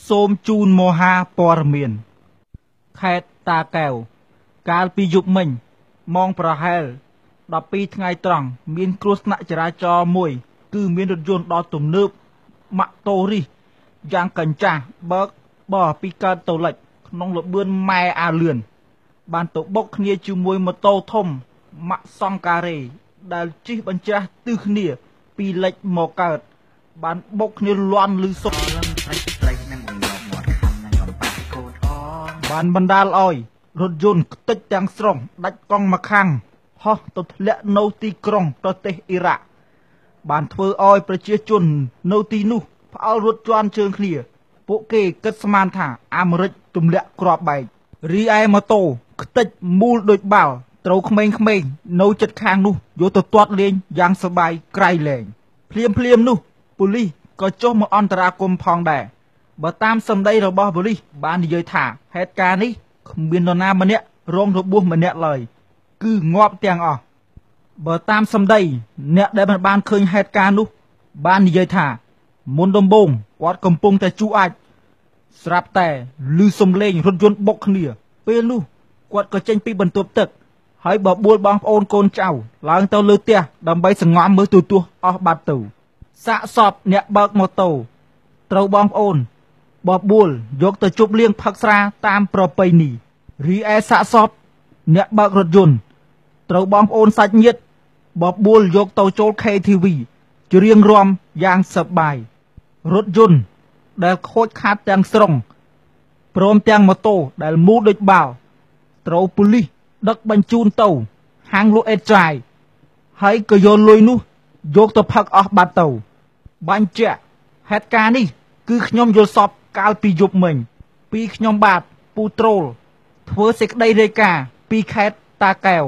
សូមជូនមហាព័ត៌មានខេត្តតាកែវកាលពីយប់មិញម៉ោងប្រហែល12ថ្ងៃត្រង់មានគ្រោះថ្នាក់ចរាចរណ៍មួយគឺមានរថយន្តដ៏ទំនើបម៉ាក់តូរីសយ៉ាងកញ្ចាស់បើកបរពីកើតទៅលិចក្នុងល្បឿនម៉ែអាលឿនបានទៅបុកគ្នាជាមួយម៉ូតូធំម៉ាក់សង្ការ៉េដែលជិះបញ្ច្រាស់ទិសគ្នាពីលិចមកកើតបានបុកគ្នាលាន់ឬសុកបានបណ្ដាលឲ្យរថយន្តខ្ទេចទាំងស្រុងដាច់កង់ម្ខាងហោះទៅធ្លាក់នៅទីក្រុងប្រទេសអ៊ីរ៉ាក់បានធ្វើឲ្យប្រជាជននៅទីនោះផ្អើលរត់ជន់ជើងគ្នាពួកគេគិតស្មានថាអាមេរិកទម្លាក់គ្រាប់បែករីឯម៉ូតូខ្ទេចមូលដូចបាល់ត្រូវក្មេងៗនៅជិតខាងនោះយកទៅទាត់លេងយ៉ាងសប្បាយក្រៃលែងភ្លាមនោះប៉ូលីសក៏ចុះមកអន្តរាគមន៍ផងដែរបើតាមសម្ដីរបស់ប៉ូលីសបាននិយាយថាហេតុការណ៍នេះគ្មាននរណាម្នាក់រងរបួសម្នាក់ឡើយគឺងាប់ទាំងអស់បើតាមសម្ដីអ្នកដែលបានឃើញហេតុការណ៍នោះបាននិយាយថាមុនដំបូងគាត់កំពុងតែជួអាចស្រាប់តែឮសំឡេងរថយន្តបុកគ្នាពេលនោះគាត់ក៏ចេញពីបន្ទប់ទឹកហើយបបួលបងប្អូនកូនចៅឡើងទៅលើផ្ទះដើម្បីសង្ងំមើលទូទាស់អស់បាត់ទៅសាកសពអ្នកបើកម៉ូតូត្រូវបងប្អូនបបួលយកទៅជប់លៀងផឹកស្រាតាមប្រពៃណីរីឯសាកសពអ្នកបើករថយន្តត្រូវបងប្អូនសាច់ញាតិបបួលយកទៅចូល KTV ច្រៀងរាំយ៉ាងសប្បាយរថយន្តដែលខូចខាតទាំងស្រុងព្រមទាំងម៉ូតូដែលមូលដូចបាល់ត្រូវប៉ូលីសដឹកបញ្ជូនទៅហាងលក់អេតច្រាយហើយក៏យកលុយនោះយកទៅផឹកអស់បាត់ទៅបញ្ជាក់ហេតុការណ៍នេះគឺខ្ញុំយល់សពកាលពីយប់មិញពីខ្ញុំបាទពូត្រូលធ្វើសេចក្តីរាយការណ៍ពីខេត្តតាកែវ